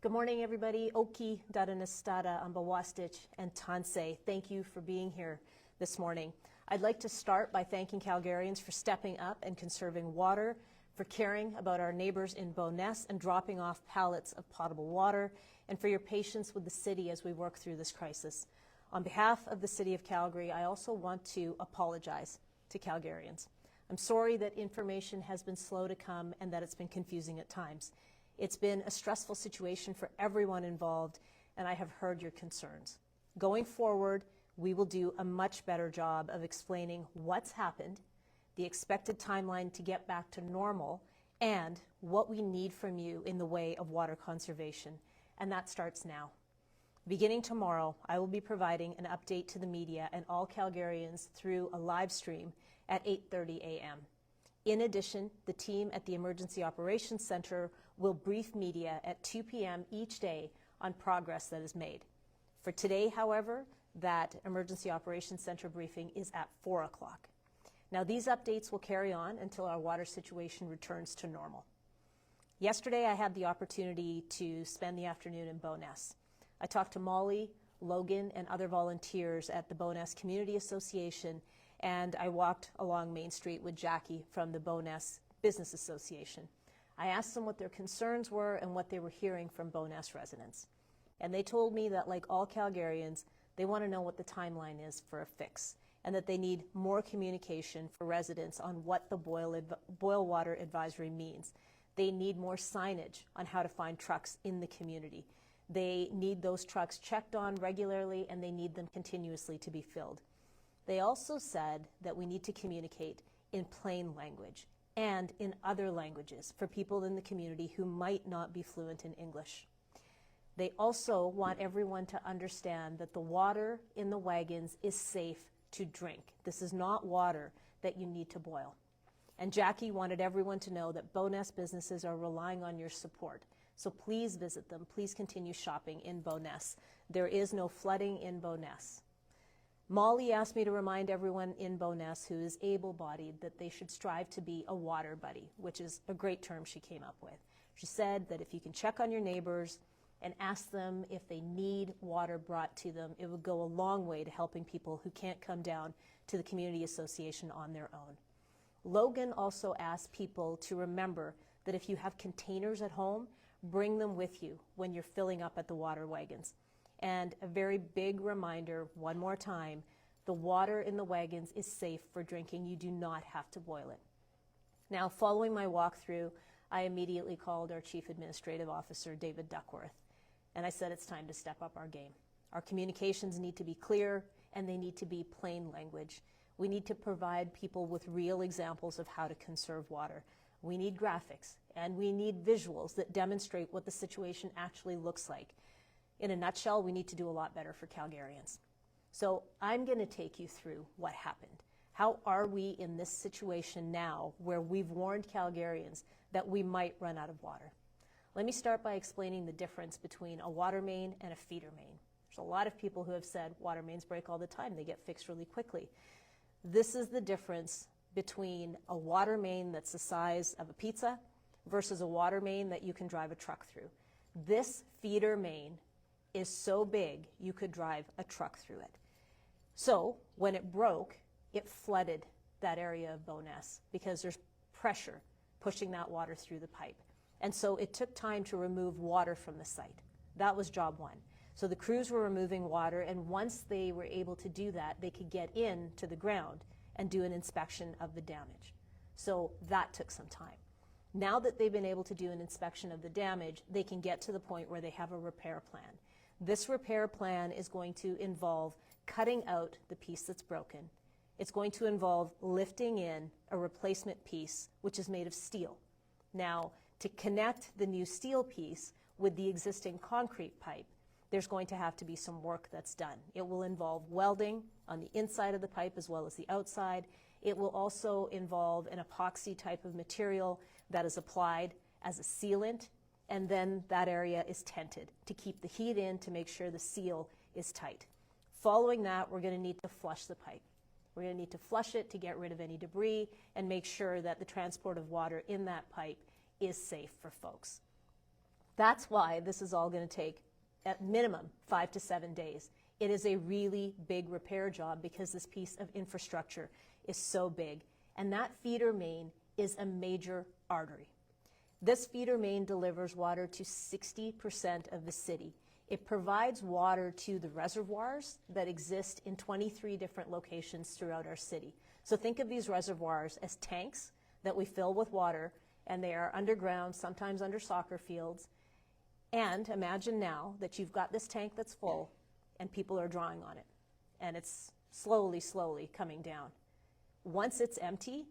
Good morning, everybody. Oki, Dadanastada, Ambawastich, and Tansei. Thank you for being here this morning. I'd like to start by thanking Calgarians for stepping up and conserving water, for caring about our neighbors in Bowness and dropping off pallets of potable water, and for your patience with the city as we work through this crisis. On behalf of the City of Calgary, I also want to apologize to Calgarians. I'm sorry that information has been slow to come and that it's been confusing at times. It's been a stressful situation for everyone involved, and I have heard your concerns. Going forward, we will do a much better job of explaining what's happened, the expected timeline to get back to normal, and what we need from you in the way of water conservation. And that starts now. Beginning tomorrow, I will be providing an update to the media and all Calgarians through a live stream at 8:30 a.m. In addition, the team at the Emergency Operations Center will brief media at 2 p.m. each day on progress that is made. For today, however, that Emergency Operations Center briefing is at 4 o'clock. Now, these updates will carry on until our water situation returns to normal. Yesterday, I had the opportunity to spend the afternoon in Bowness. I talked to Molly, Logan, and other volunteers at the Bowness Community Association, and I walked along Main Street with Jackie from the Bowness Business Association. I asked them what their concerns were and what they were hearing from Bowness residents. And they told me that, like all Calgarians, they want to know what the timeline is for a fix, and that they need more communication for residents on what the boil water advisory means. They need more signage on how to find trucks in the community. They need those trucks checked on regularly, and they need them continuously to be filled. They also said that we need to communicate in plain language and in other languages for people in the community who might not be fluent in English. They also want everyone to understand that the water in the wagons is safe to drink. This is not water that you need to boil. And Jackie wanted everyone to know that Bowness businesses are relying on your support. So please visit them. Please continue shopping in Bowness. There is no flooding in Bowness. Molly asked me to remind everyone in Bowness who is able-bodied that they should strive to be a water buddy, which is a great term she came up with. She said that if you can check on your neighbors and ask them if they need water brought to them, it would go a long way to helping people who can't come down to the community association on their own. Logan also asked people to remember that if you have containers at home, bring them with you when you're filling up at the water wagons. And a very big reminder, one more time, the water in the wagons is safe for drinking. You do not have to boil it. Now, following my walkthrough, I immediately called our Chief Administrative Officer, David Duckworth, and I said it's time to step up our game. Our communications need to be clear, and they need to be plain language. We need to provide people with real examples of how to conserve water. We need graphics, and we need visuals that demonstrate what the situation actually looks like. In a nutshell, we need to do a lot better for Calgarians. So I'm going to take you through what happened. How are we in this situation now where we've warned Calgarians that we might run out of water? Let me start by explaining the difference between a water main and a feeder main. There's a lot of people who have said water mains break all the time. They get fixed really quickly. This is the difference between a water main that's the size of a pizza versus a water main that you can drive a truck through. This feeder main is so big you could drive a truck through it. So when it broke, it flooded that area of Bowness because there's pressure pushing that water through the pipe. And so it took time to remove water from the site. That was job one. So the crews were removing water, and once they were able to do that, they could get into the ground and do an inspection of the damage. So that took some time. Now that they've been able to do an inspection of the damage, they can get to the point where they have a repair plan. This repair plan is going to involve cutting out the piece that's broken. It's going to involve lifting in a replacement piece, which is made of steel. Now, to connect the new steel piece with the existing concrete pipe, there's going to have to be some work that's done. It will involve welding on the inside of the pipe as well as the outside. It will also involve an epoxy type of material that is applied as a sealant, and then that area is tented to keep the heat in to make sure the seal is tight. Following that, we're going to need to flush the pipe. We're going to need to flush it to get rid of any debris and make sure that the transport of water in that pipe is safe for folks. That's why this is all going to take at minimum 5 to 7 days. It is a really big repair job because this piece of infrastructure is so big. And that feeder main is a major artery. This feeder main delivers water to 60% of the city. It provides water to the reservoirs that exist in 23 different locations throughout our city. So think of these reservoirs as tanks that we fill with water, and they are underground, sometimes under soccer fields. And imagine now that you've got this tank that's full and people are drawing on it, and it's slowly, slowly coming down. Once it's empty,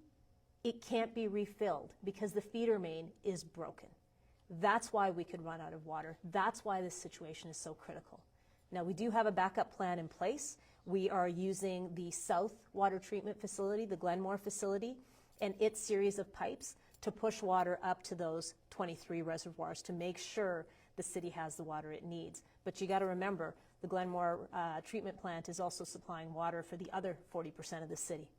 it can't be refilled because the feeder main is broken. That's why we could run out of water. That's why this situation is so critical. Now, we do have a backup plan in place. We are using the South Water Treatment Facility, the Glenmore facility, and its series of pipes to push water up to those 23 reservoirs to make sure the city has the water it needs. But you got to remember, the Glenmore treatment plant is also supplying water for the other 40% of the city.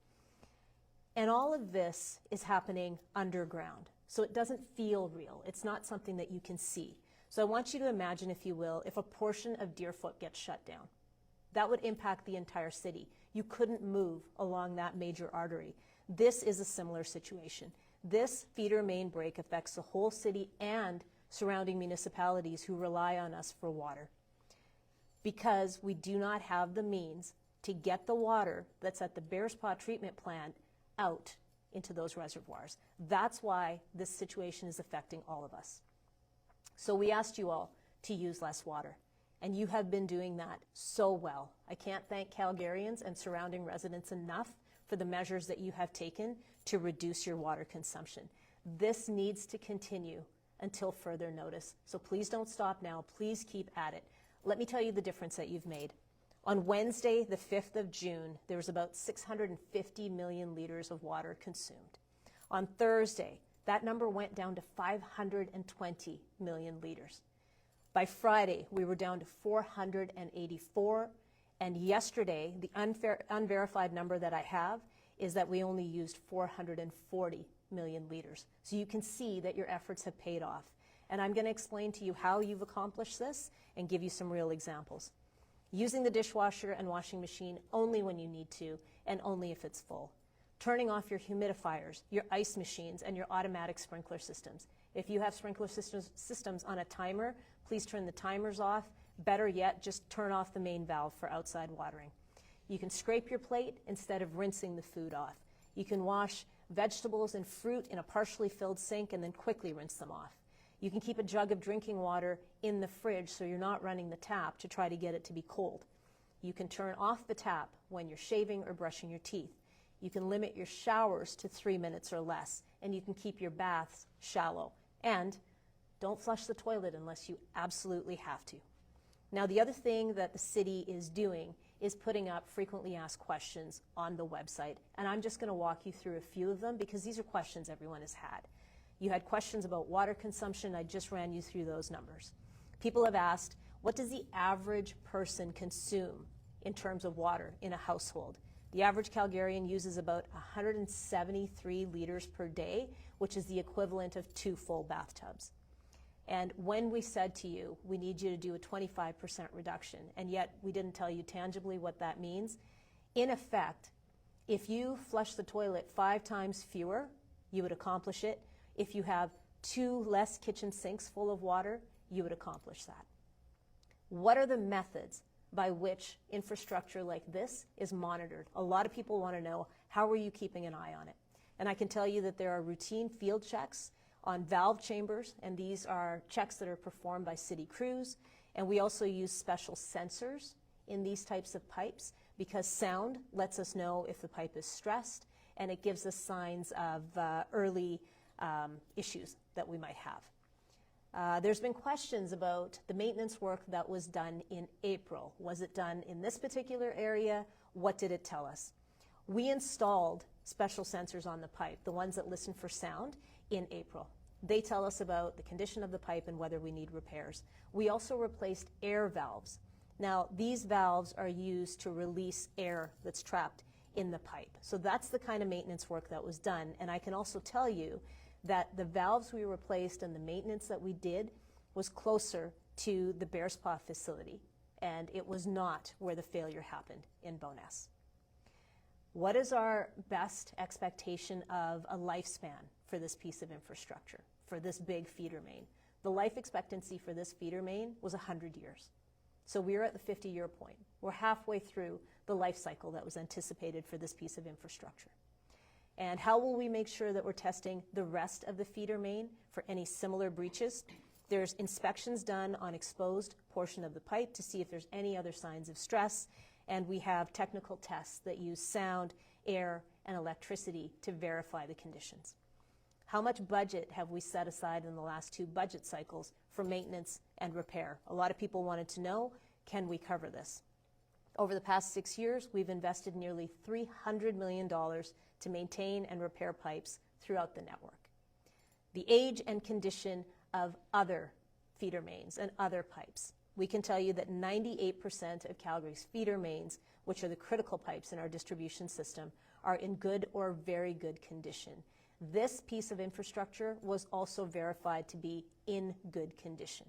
And all of this is happening underground, so it doesn't feel real. It's not something that you can see. So I want you to imagine, if you will, if a portion of Deerfoot gets shut down. That would impact the entire city. You couldn't move along that major artery. This is a similar situation. This feeder main break affects the whole city and surrounding municipalities who rely on us for water, because we do not have the means to get the water that's at the Bearspaw treatment plant out into those reservoirs. That's why this situation is affecting all of us. So we asked you all to use less water, and you have been doing that so well. I can't thank Calgarians and surrounding residents enough for the measures that you have taken to reduce your water consumption. This needs to continue until further notice. So please don't stop now. Please keep at it. Let me tell you the difference that you've made. On Wednesday, the 5th of June, there was about 650 million liters of water consumed. On Thursday, that number went down to 520 million liters. By Friday, we were down to 484. And yesterday, the unverified number that I have is that we only used 440 million liters. So you can see that your efforts have paid off. And I'm going to explain to you how you've accomplished this and give you some real examples. Using the dishwasher and washing machine only when you need to and only if it's full. Turning off your humidifiers, your ice machines, and your automatic sprinkler systems. If you have sprinkler systems on a timer, please turn the timers off. Better yet, just turn off the main valve for outside watering. You can scrape your plate instead of rinsing the food off. You can wash vegetables and fruit in a partially filled sink and then quickly rinse them off. You can keep a jug of drinking water in the fridge so you're not running the tap to try to get it to be cold. You can turn off the tap when you're shaving or brushing your teeth. You can limit your showers to 3 minutes or less, and you can keep your baths shallow. And don't flush the toilet unless you absolutely have to. Now, the other thing that the city is doing is putting up frequently asked questions on the website, and I'm just going to walk you through a few of them because these are questions everyone has had. You had questions about water consumption. I just ran you through those numbers. People have asked, what does the average person consume in terms of water in a household? The average Calgarian uses about 173 liters per day, which is the equivalent of 2 full bathtubs. And when we said to you, we need you to do a 25% reduction, and yet we didn't tell you tangibly what that means, in effect, if you flush the toilet 5 times fewer, you would accomplish it. If you have 2 less kitchen sinks full of water, you would accomplish that. What are the methods by which infrastructure like this is monitored? A lot of people want to know, how are you keeping an eye on it? And I can tell you that there are routine field checks on valve chambers, and these are checks that are performed by city crews. And we also use special sensors in these types of pipes because sound lets us know if the pipe is stressed, and it gives us signs of early issues that we might have. There's been questions about the maintenance work that was done in April. Was it done in this particular area? What did it tell us? We installed special sensors on the pipe, the ones that listen for sound, in April. They tell us about the condition of the pipe and whether we need repairs. We also replaced air valves. Now, these valves are used to release air that's trapped in the pipe. So that's the kind of maintenance work that was done. And I can also tell you that the valves we replaced and the maintenance that we did was closer to the Bearspaw facility, and it was not where the failure happened in Bowness. What is our best expectation of a lifespan for this piece of infrastructure, for this big feeder main? The life expectancy for this feeder main was 100 years. So we're at the 50-year point. We're halfway through the life cycle that was anticipated for this piece of infrastructure. And how will we make sure that we're testing the rest of the feeder main for any similar breaches? There's inspections done on exposed portion of the pipe to see if there's any other signs of stress, and we have technical tests that use sound, air, and electricity to verify the conditions. How much budget have we set aside in the last 2 budget cycles for maintenance and repair? A lot of people wanted to know, can we cover this? Over the past 6 years, we've invested nearly $300 million to maintain and repair pipes throughout the network. The age and condition of other feeder mains and other pipes. We can tell you that 98% of Calgary's feeder mains, which are the critical pipes in our distribution system, are in good or very good condition. This piece of infrastructure was also verified to be in good condition.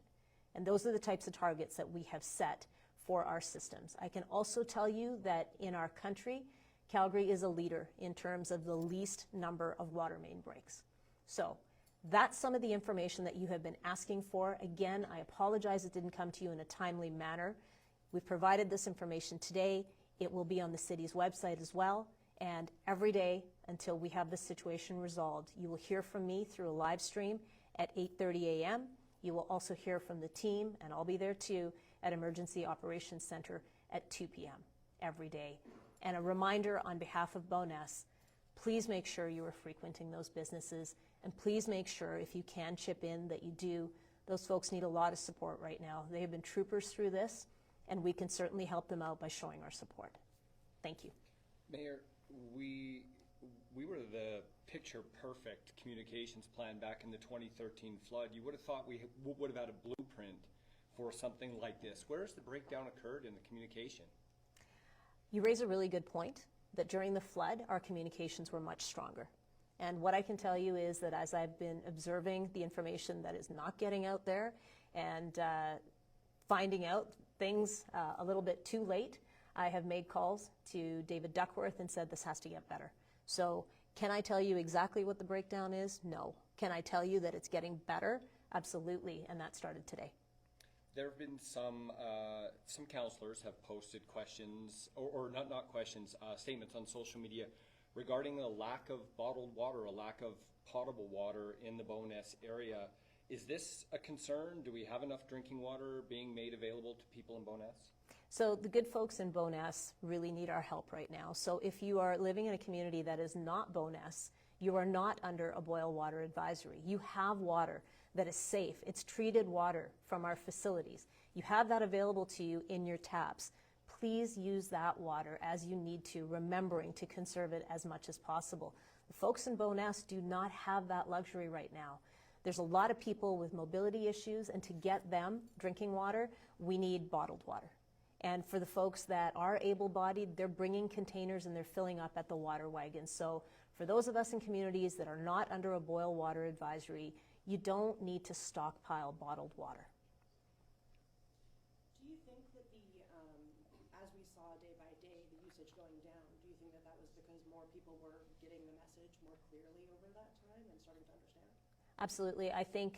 And those are the types of targets that we have set for our systems. I can also tell you that in our country, Calgary is a leader in terms of the least number of water main breaks. So that's some of the information that you have been asking for. Again, I apologize it didn't come to you in a timely manner. We've provided this information today. It will be on the city's website as well. And every day until we have this situation resolved, you will hear from me through a live stream at 8:30 a.m. You will also hear from the team, and I'll be there too, at Emergency Operations Center at 2 p.m. every day. And a reminder on behalf of Bowness, please make sure you are frequenting those businesses, and please make sure if you can chip in that you do. Those folks need a lot of support right now. They have been troopers through this, and we can certainly help them out by showing our support. Thank you. Mayor, we were the picture-perfect communications plan back in the 2013 flood. You would have thought we would have had a blueprint for something like this. Where has the breakdown occurred in the communication? You raise a really good point that during the flood, our communications were much stronger. And what I can tell you is that as I've been observing the information that is not getting out there and finding out things a little bit too late, I have made calls to David Duckworth and said this has to get better. So can I tell you exactly what the breakdown is? No. Can I tell you that it's getting better? Absolutely, and that started today. There have been some councillors have posted questions, or not questions, statements on social media regarding a lack of bottled water, a lack of potable water in the Bowness area. Is this a concern? Do we have enough drinking water being made available to people in Bowness? So the good folks in Bowness really need our help right now. So if you are living in a community that is not Bowness, you are not under a boil water advisory. You have water that is safe. It's treated water from our facilities. You have that available to you in your taps. Please use that water as you need to, remembering to conserve it as much as possible. The folks in Bowness do not have that luxury right now. There's a lot of people with mobility issues, and to get them drinking water, we need bottled water. And for the folks that are able-bodied, they're bringing containers and they're filling up at the water wagons. So for those of us in communities that are not under a boil water advisory, you don't need to stockpile bottled water. Do you think that as we saw day by day, the usage going down, do you think that that was because more people were getting the message more clearly over that time and starting to understand? Absolutely. I think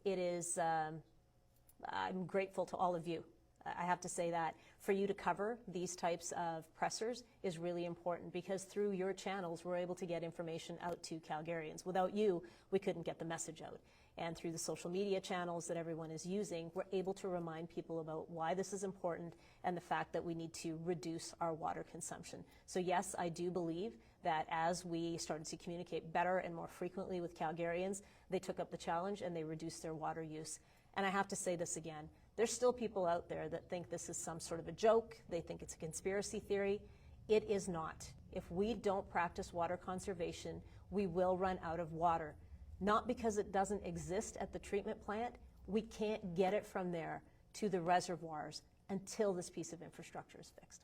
it is, I'm grateful to all of you. I have to say that for you to cover these types of pressers is really important, because through your channels, we're able to get information out to Calgarians. Without you, we couldn't get the message out. And through the social media channels that everyone is using, we're able to remind people about why this is important and the fact that we need to reduce our water consumption. So yes, I do believe that as we started to communicate better and more frequently with Calgarians, they took up the challenge and they reduced their water use. And I have to say this again, there's still people out there that think this is some sort of a joke. They think it's a conspiracy theory. It is not. If we don't practice water conservation, we will run out of water. Not because it doesn't exist at the treatment plant. We can't get it from there to the reservoirs until this piece of infrastructure is fixed.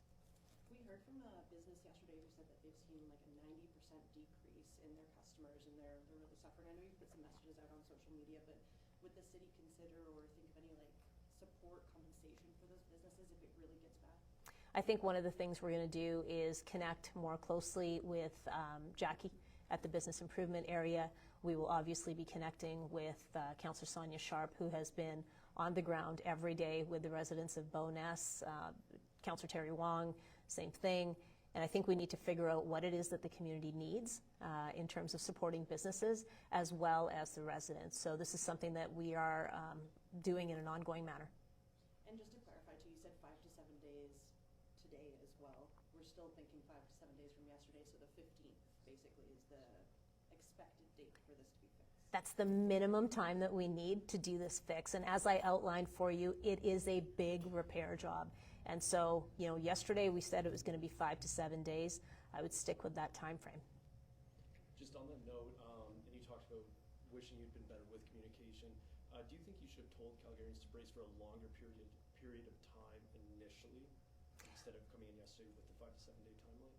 We heard from a business yesterday who said that they've seen like a 90% decrease in their customers and they're really suffering. I know you put some messages out on social media, but would the city consider, or because if it really gets bad? I think one of the things we're going to do is connect more closely with Jackie at the business improvement area. We will obviously be connecting with Councillor Sonia Sharp, who has been on the ground every day with the residents of Bowness. Councillor Terry Wong, same thing. And I think we need to figure out what it is that the community needs in terms of supporting businesses as well as the residents. So this is something that we are doing in an ongoing manner. And just to clarify too, you said 5 to 7 days today as well. We're still thinking 5 to 7 days from yesterday, so the 15th basically is the expected date for this to be fixed. That's the minimum time that we need to do this fix. And as I outlined for you, it is a big repair job. And so, you know, yesterday we said it was going to be 5 to 7 days. I would stick with that time frame. Just on that note, and you talked about wishing you'd been better with communication. Do you think you should have told Calgarians to brace for a longer period of time initially, instead of coming in yesterday with the 5 to 7 day timeline?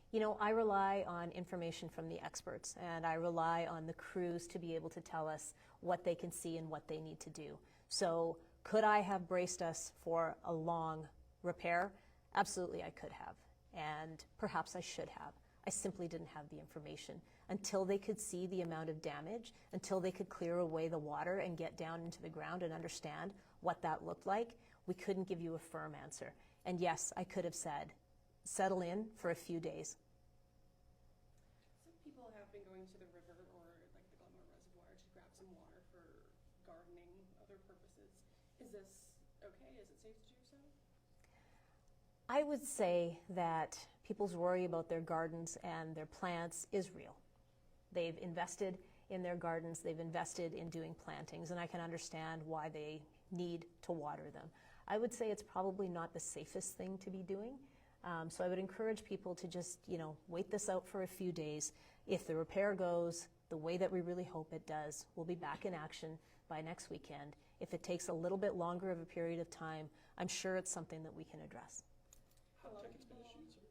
You know, I rely on information from the experts, and I rely on the crews to be able to tell us what they can see and what they need to do. So could I have braced us for a long repair? Absolutely, I could have, and perhaps I should have. I simply didn't have the information. Until they could see the amount of damage, until they could clear away the water and get down into the ground and understand what that looked like, we couldn't give you a firm answer. And yes, I could have said, settle in for a few days. Some people have been going to the river or like the Glenmore Reservoir to grab some water for gardening, other purposes. Is this okay? Is it safe to do so? I would say that people's worry about their gardens and their plants is real. They've invested in their gardens, they've invested in doing plantings, and I can understand why they need to water them. I would say it's probably not the safest thing to be doing. So I would encourage people to just, you know, wait this out for a few days. If the repair goes the way that we really hope it does, we'll be back in action by next weekend. If it takes a little bit longer of a period of time, I'm sure it's something that we can address. Have tickets been issued, sir?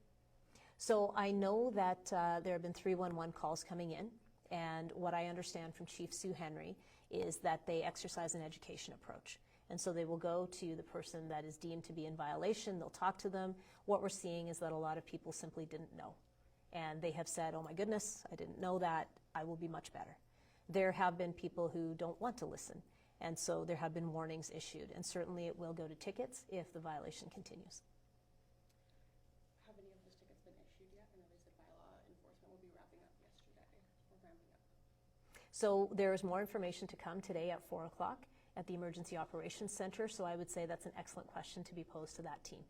So I know that there have been 311 calls coming in, and what I understand from Chief Sue Henry is that they exercise an education approach. And so they will go to the person that is deemed to be in violation, they'll talk to them. What we're seeing is that a lot of people simply didn't know. And they have said, oh my goodness, I didn't know that, I will be much better. There have been people who don't want to listen, and so there have been warnings issued, and certainly it will go to tickets if the violation continues. Have any of those tickets been issued yet? I know they said bylaw enforcement will be wrapping up yesterday, or ramping up. So there is more information to come today at 4 o'clock at the Emergency Operations Center, so I would say that's an excellent question to be posed to that team.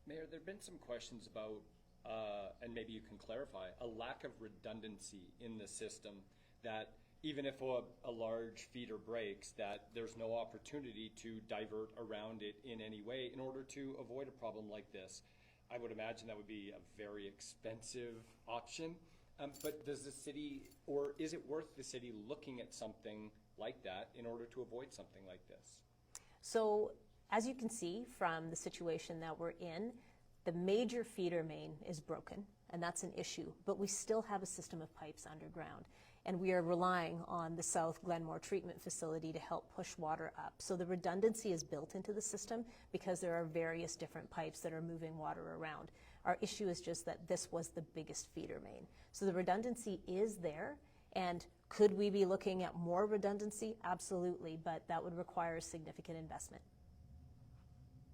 Mayor, there have been some questions about, and maybe you can clarify, a lack of redundancy in the system, that even if a large feeder breaks, that there's no opportunity to divert around it in any way in order to avoid a problem like this. I would imagine that would be a very expensive option, but does the city, or is it worth the city looking at something like that in order to avoid something like this? So as you can see from the situation that we're in, the major feeder main is broken, and that's an issue, but we still have a system of pipes underground, and we are relying on the South Glenmore Treatment Facility to help push water up. So the redundancy is built into the system because there are various different pipes that are moving water around. Our issue is just that this was the biggest feeder main. So the redundancy is there, and could we be looking at more redundancy? Absolutely, but that would require significant investment.